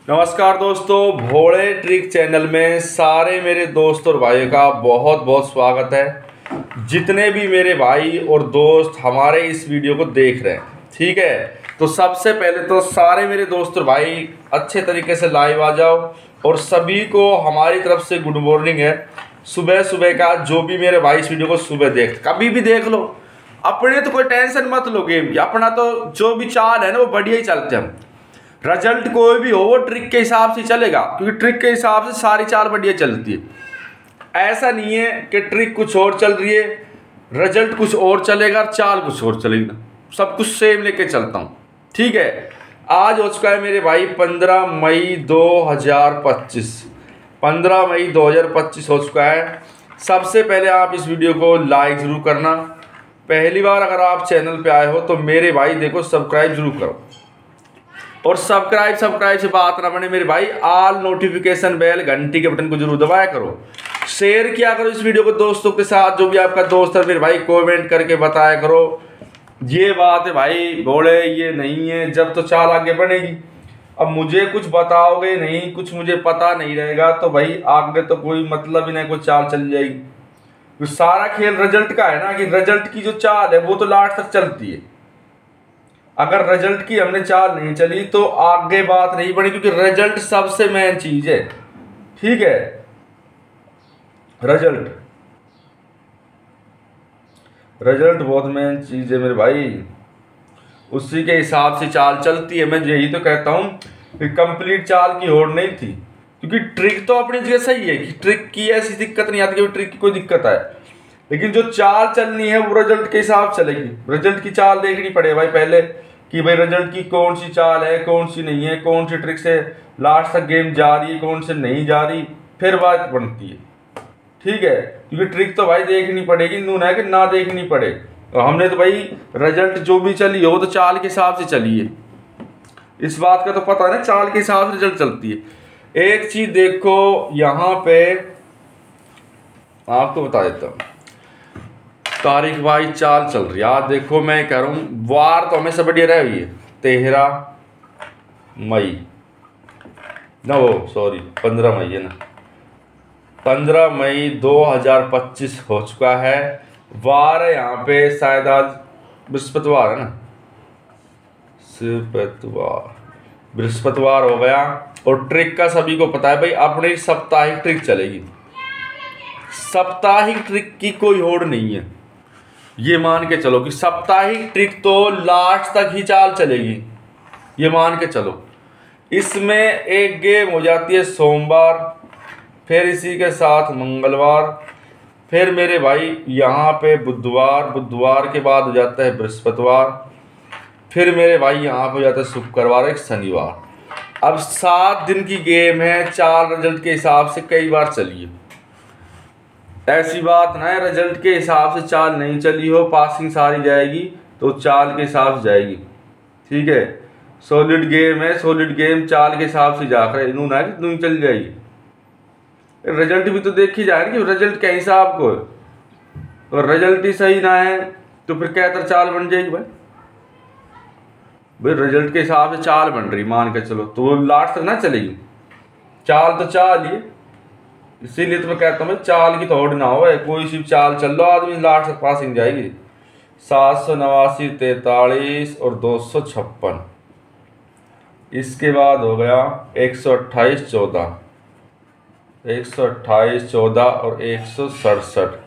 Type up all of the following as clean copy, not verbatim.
नमस्कार दोस्तों, भोले trick channel में सारे मेरे दोस्त और भाइयों का बहुत बहुत स्वागत है। जितने भी मेरे भाई और दोस्त हमारे इस वीडियो को देख रहे हैं, ठीक है, तो सबसे पहले तो सारे मेरे दोस्त और भाई अच्छे तरीके से लाइव आ जाओ और सभी को हमारी तरफ से गुड मॉर्निंग है। सुबह सुबह का जो भी मेरे भाई इस वीडियो को सुबह कभी भी देख लो, अपने तो कोई टेंशन मत लो गेम की, अपना तो जो भी चाल है ना वो बढ़िया ही चलते हैं। रिजल्ट कोई भी हो वो ट्रिक के हिसाब से चलेगा, क्योंकि ट्रिक के हिसाब से सारी चाल बढ़िया चलती है। ऐसा नहीं है कि ट्रिक कुछ और चल रही है, रिजल्ट कुछ और चलेगा, चाल कुछ और चलेगी। सब कुछ सेम लेके चलता हूँ, ठीक है। आज हो चुका है मेरे भाई 15 मई 2025। 15 मई 2025 हो चुका है। सबसे पहले आप इस वीडियो को लाइक ज़रूर करना। पहली बार अगर आप चैनल पे आए हो तो मेरे भाई देखो सब्सक्राइब जरूर करो, और सब्सक्राइब से बात ना बने मेरे भाई, ऑल नोटिफिकेशन बेल घंटी के बटन को जरूर दबाया करो। शेयर किया करो इस वीडियो को दोस्तों के साथ, जो भी आपका दोस्त है मेरे भाई कमेंट करके बताया करो। ये बात है भाई भोले, ये नहीं है जब तो चाल आगे बढ़ेगी। अब मुझे कुछ बताओगे नहीं, कुछ मुझे पता नहीं रहेगा तो भाई आगे तो कोई मतलब ही नहीं, कोई चाल चल जाएगी। तो सारा खेल रिजल्ट का है ना, कि रिजल्ट की जो चाल है वो तो लास्ट तक चलती है। अगर रिजल्ट की हमने चाल नहीं चली तो आगे बात नहीं बढ़ी, क्योंकि रिजल्ट सबसे मेन चीज है, ठीक है। रिजल्ट बहुत मेन चीज है मेरे भाई, उसी के हिसाब से चाल चलती है। मैं यही तो कहता हूं कि कंप्लीट चाल की होड़ नहीं थी, क्योंकि ट्रिक तो अपनी जगह सही है कि ट्रिक की ऐसी दिक्कत नहीं आती कि ट्रिक की कोई दिक्कत है, लेकिन जो चाल चलनी है वो रिजल्ट के हिसाब से चलेगी। रिजल्ट की चाल देखनी पड़ेगी भाई पहले, कि भाई रिजल्ट की कौन सी चाल है, कौन सी नहीं है, कौन सी ट्रिक से लास्ट तक गेम जा रही है, कौन से नहीं जा रही, फिर बात बनती है, ठीक है। क्योंकि ट्रिक तो भाई देखनी पड़ेगी, नून है कि ना देखनी पड़े। तो हमने तो भाई रिजल्ट जो भी चली हो तो चाल के हिसाब से चली है, इस बात का तो पता है ना, चाल के हिसाब से रिजल्ट चलती है। एक चीज देखो यहाँ पे आपको बता देता हूँ, तारीख भाई चाल चल रही है। आज देखो मैं कह रहा हूँ वार तो हमेशा बढ़िया रह हुई है। 13 मई ना, वो सॉरी 15 मई है ना, 15 मई 2025 हो चुका है। वार है यहाँ पे, शायद आज बृहस्पतिवार है ना, बृहस्पतिवार हो गया। और ट्रिक का सभी को पता है भाई, अपनी साप्ताहिक ट्रिक चलेगी। साप्ताहिक ट्रिक की कोई होड़ नहीं है, ये मान के चलो कि साप्ताहिक ट्रिक तो लास्ट तक ही चाल चलेगी, ये मान के चलो। इसमें एक गेम हो जाती है सोमवार, फिर इसी के साथ मंगलवार, फिर मेरे भाई यहाँ पे बुधवार के बाद हो जाता है बृहस्पतिवार, फिर मेरे भाई यहाँ पे हो जाता है शुक्रवार, एक शनिवार। अब 7 दिन की गेम है, चाल रिजल्ट के हिसाब से कई बार चली है। ऐसी बात ना है रिजल्ट के हिसाब से चाल नहीं चली हो, पासिंग सारी जाएगी तो चाल के हिसाब से जाएगी, ठीक है। सॉलिड गेम है, सॉलिड गेम चाल के हिसाब से जाकर नून है कि नून चल जाएगी। रिजल्ट भी तो देखी जाए कि रिजल्ट के हिसाब को, तो रिजल्ट ही सही ना है तो फिर क्या तरह चाल बन जाएगी भाई। रिजल्ट के हिसाब से चाल बन रही मान के चलो, तो वो लास्ट तक ना चलेगी। चाल तो चाल ही, इसीलिए तो मैं कहता हूँ चाल की थोड़ी ना हो, कोई सी चाल चल लो आदमी लास्ट तक पासिंग जाएगी। 789, 43 और 256। इसके बाद हो गया 128, 14, 128, 14 और 167।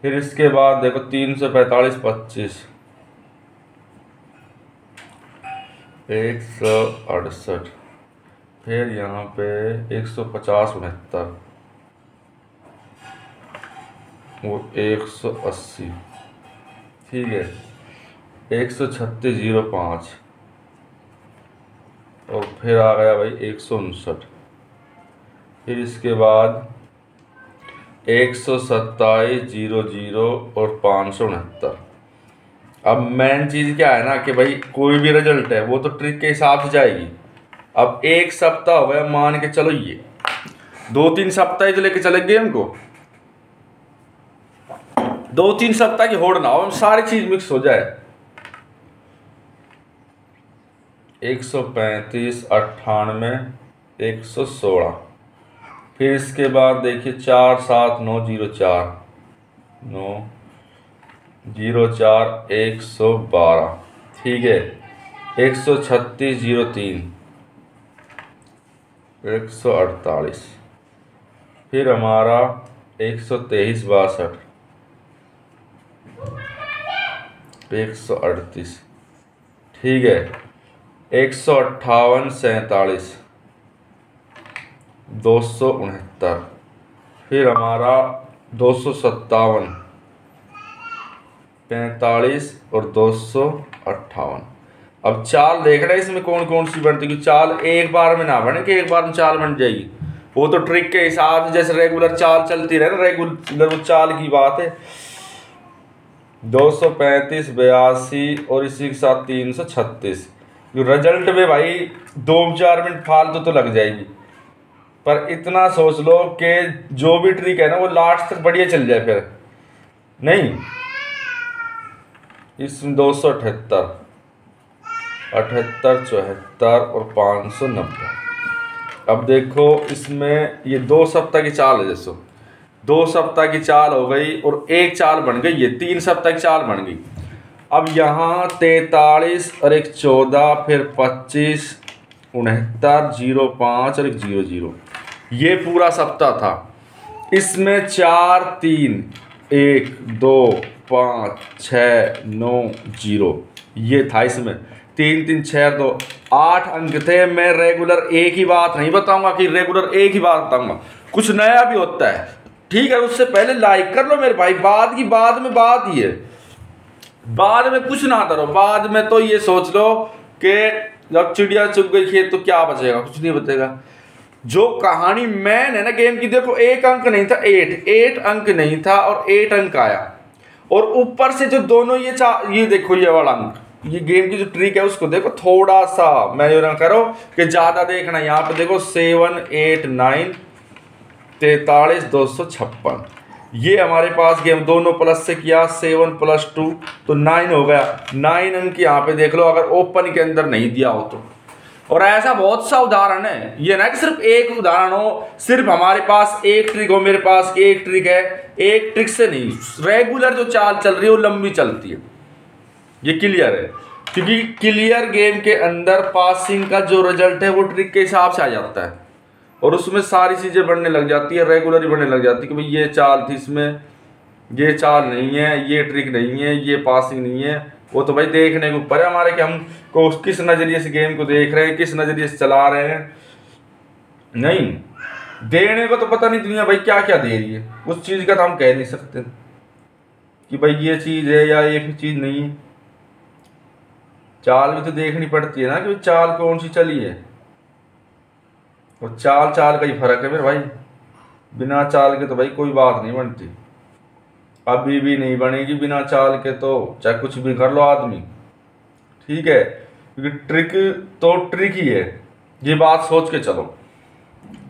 फिर इसके बाद देखो 345, 25, 168, फिर यहाँ पे 150, 69 वो 180, ठीक है, 136, 05 और फिर आ गया भाई 159। फिर इसके बाद 127, 00 और 569। अब मेन चीज़ क्या है ना कि भाई कोई भी रिजल्ट है वो तो ट्रिक के हिसाब से जाएगी। अब एक सप्ताह हो गया मान के चलो, ये 2-3 सप्ताह ही तो लेके चले गेम को, 2-3 सप्ताह की होड़ ना हो, सारी चीज मिक्स हो जाए। 135, 98, 116। फिर इसके बाद देखिए 47904 904 112, ठीक है। 13603 148, फिर हमारा 123 62 138, ठीक है। 158 47 269, फिर हमारा 257 45 और 258। अब चाल देख रहे हैं इसमें कौन कौन सी बनती है। चाल एक बार में ना बने कि एक बार में चाल बन जाएगी, वो तो ट्रिक के हिसाब से जैसे रेगुलर चाल चलती रहे ना, रेगुलर वो चाल की बात है। 235 82 और इसी के साथ 336। रिजल्ट में भाई 2-4 मिनट फालतू तो लग जाएगी, पर इतना सोच लो कि जो भी ट्रिक है ना वो लास्ट तक बढ़िया चल जाए। फिर नहीं, इसमें 278 78 74 और 590। अब देखो इसमें ये 2 सप्ताह की चाल है, जैसो 2 सप्ताह की चाल हो गई और एक चाल बन गई, ये 3 सप्ताह की चाल बन गई। अब यहाँ 43 और एक 14, फिर 25 69 05 और एक 00, ये पूरा सप्ताह था। इसमें 4 3 1 2 5 6 9 0 ये था। इसमें 3 3 6 2 8 अंक थे। मैं रेगुलर एक ही बात नहीं बताऊंगा कि रेगुलर एक ही बात बताऊंगा, कुछ नया भी होता है, ठीक है। उससे पहले लाइक कर लो मेरे भाई। बाद में बात ही है, बाद में कुछ ना करो। बाद में तो ये सोच लो कि जब चिड़िया चुग गई खेत तो क्या बचेगा, कुछ नहीं बचेगा। जो कहानी मैन है ना गेम की, देखो एक अंक नहीं था, 8 अंक नहीं था और 8 अंक आया। और ऊपर से जो दोनों ये देखो ये वाला अंक, ये गेम की जो ट्रिक है उसको देखो थोड़ा सा। मैं ये ना करो कि ज्यादा देखना। यहाँ पे देखो 7 8 9 43 256, ये हमारे पास गेम दोनों प्लस से किया। 7 + 2 तो 9 हो गया। 9 अंक यहाँ पे देख लो, अगर ओपन के अंदर नहीं दिया हो तो। और ऐसा बहुत सा उदाहरण है, ये ना कि सिर्फ एक उदाहरण हो, सिर्फ हमारे पास एक ट्रिक हो, मेरे पास एक ट्रिक है। एक ट्रिक से नहीं, रेगुलर जो चाल चल रही है वो लंबी चलती है, ये क्लियर है। क्योंकि क्लियर गेम के अंदर पासिंग का जो रिजल्ट है वो ट्रिक के हिसाब से आ जाता है और उसमें सारी चीज़ें बनने लग जाती है, रेगुलर ही बनने लग जाती है कि भाई ये चाल थी, इसमें ये चाल नहीं है, ये ट्रिक नहीं है, ये पासिंग नहीं है। वो तो भाई देखने के ऊपर है हमारे कि हम को किस नज़रिए से गेम को देख रहे हैं, किस नज़रिए से चला रहे हैं। नहीं देने को तो पता नहीं दुनिया भाई क्या क्या दे रही है, उस चीज़ का तो हम कह नहीं सकते कि भाई ये चीज़ है या ये चीज़ नहीं है। चाल भी तो देखनी पड़ती है ना कि चाल कौन सी चली है, और चाल का ही फर्क है मेरे भाई। बिना चाल के तो भाई कोई बात नहीं बनती, अभी भी नहीं बनेगी बिना चाल के, तो चाहे कुछ भी कर लो आदमी, ठीक है। क्योंकि ट्रिक तो ट्रिक ही है, ये बात सोच के चलो।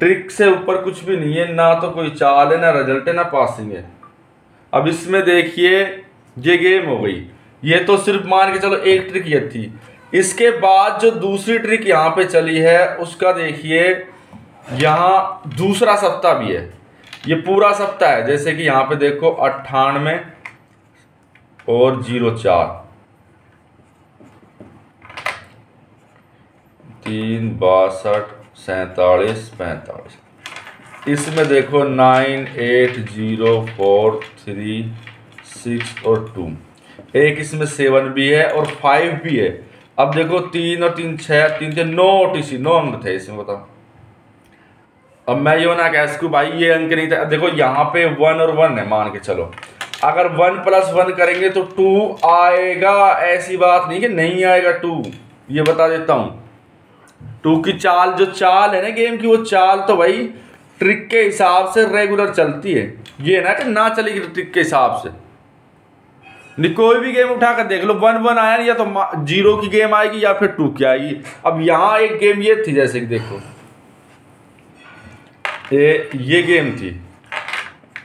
ट्रिक से ऊपर कुछ भी नहीं है, ना तो कोई चाल है, ना रिजल्ट है, ना पासिंग है। अब इसमें देखिए ये गेम हो गई, ये तो सिर्फ मान के चलो एक ट्रिक ये थी। इसके बाद जो दूसरी ट्रिक यहाँ पे चली है उसका देखिए, यहाँ दूसरा सप्ताह भी है, ये पूरा सप्ताह है। जैसे कि यहाँ पे देखो 98 और 04 3 62 47 45, इसमें देखो 9 8 0 4 3 6 और 2, एक इसमें 7 भी है और 5 भी है। अब देखो 3 और 3 6 3 थे 9 OTC 9 अंक थे इसमें, बताओ। अब मैं यो ना कह सकूँ भाई ये अंक नहीं था। देखो यहाँ पे 1 और 1 है, मान के चलो अगर 1 + 1 करेंगे तो 2 आएगा, ऐसी बात नहीं कि नहीं आएगा 2, ये बता देता हूँ। 2 की चाल जो चाल है ना गेम की, वो चाल तो भाई ट्रिक के हिसाब से रेगुलर चलती है। ये ना कि ना चलेगी ट्रिक के हिसाब से, नहीं कोई भी गेम उठा कर देख लो 1 1 आया, या तो 0 की गेम आएगी या फिर 2 की आएगी। अब यहाँ एक गेम ये थी, जैसे कि देखो ये गेम थी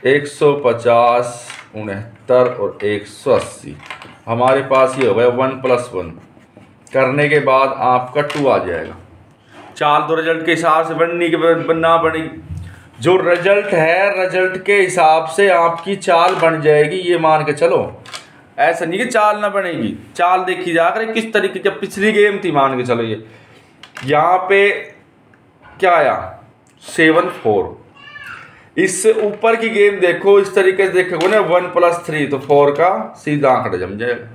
150 69 और 180, हमारे पास ये हो गया 1 + 1 करने के बाद आपका 2 आ जाएगा। चाल तो रिजल्ट के हिसाब से बननी के बनना बनेगी। जो रिजल्ट है रिजल्ट के हिसाब से आपकी चाल बन जाएगी, ये मान के चलो। ऐसा नहीं कि चाल ना बनेगी, चाल देखी जाकर किस तरीके की पिछली गेम थी मान के चलो। ये यहाँ पे क्या आया 7-4। इससे ऊपर की गेम देखो, इस तरीके से देखोगे ना 1+3 तो 4 का सीधा आंकड़ा जम जाएगा।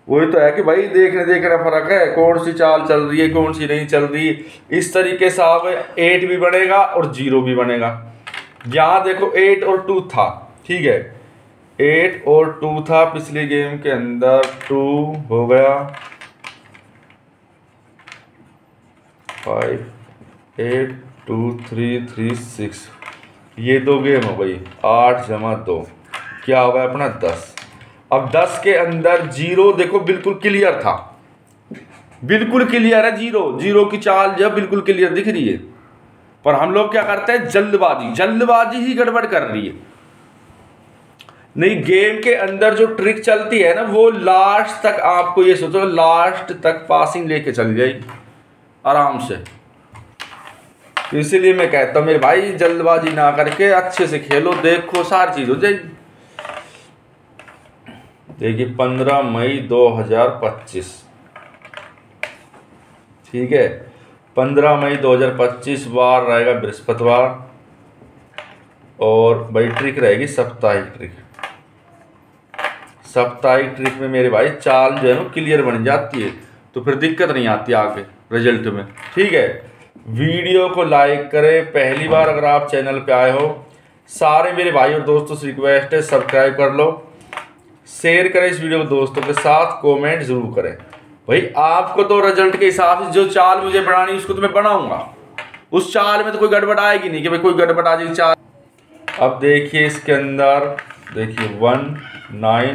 वही तो है कि भाई देखने फर्क है, कौन सी चाल चल रही है कौन सी नहीं चल रही। इस तरीके से आप 8 भी बनेगा और 0 भी बनेगा। यहाँ देखो 8 और 2 था, ठीक है, 8 और 2 था पिछली गेम के अंदर, 2 हो गया 5 8 2 3 3 6, ये 2 गेम हो गई। 8 + 2 क्या होगा अपना 10। अब 10 के अंदर 0 देखो बिल्कुल क्लियर था, बिल्कुल क्लियर है 0 की चाल जब बिल्कुल क्लियर दिख रही है। पर हम लोग क्या करते हैं, जल्दबाजी ही गड़बड़ कर रही है। नहीं, गेम के अंदर जो ट्रिक चलती है ना वो लास्ट तक, आपको ये सोचो लास्ट तक पासिंग लेके चल जाएगी आराम से। तो इसीलिए मैं कहता हूँ मेरे भाई जल्दबाजी ना करके अच्छे से खेलो, देखो सारी चीज हो जाएगी। देखिए 15 मई 2025, ठीक है, 15 मई 2025 वार रहेगा बृहस्पतिवार, और भाई ट्रिक रहेगी साप्ताहिक ट्रिक। साप्ताहिक ट्रिक में मेरे भाई चाल जो है ना क्लियर बन जाती है, तो फिर दिक्कत नहीं आती आगे रिजल्ट में, ठीक है। वीडियो को लाइक करें, पहली बार अगर आप चैनल पे आए हो, सारे मेरे भाई और दोस्तों से रिक्वेस्ट है सब्सक्राइब कर लो, शेयर करें इस वीडियो को दोस्तों के साथ, कमेंट जरूर करें। भाई आपको तो रिजल्ट के हिसाब से जो चाल मुझे बनानी उसको तो मैं बनाऊंगा, उस चाल में तो कोई गड़बड़ आएगी नहीं कि भाई कोई गड़बड़ आ जाएगी चाल। अब देखिए इसके अंदर देखिए 1 9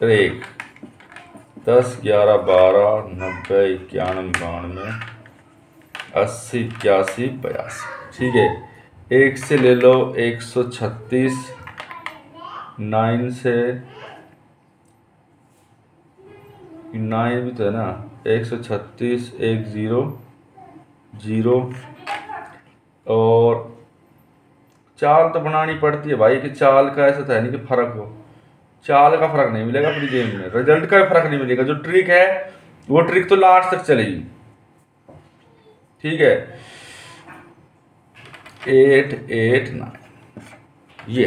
1 10 11 12 90 91 92 80 81 82, ठीक है। 1 से ले लो 136, 9 से 9 भी तो है ना, 136 1 0 0, और चाल तो बनानी पड़ती है भाई कि चाल का ऐसा था नहीं कि फर्क हो, चाल का फर्क नहीं मिलेगा अपनी गेम में, रिजल्ट का फर्क नहीं मिलेगा। जो ट्रिक है वो ट्रिक तो लास्ट तक चलेगी, ठीक है। 8 8 9 ये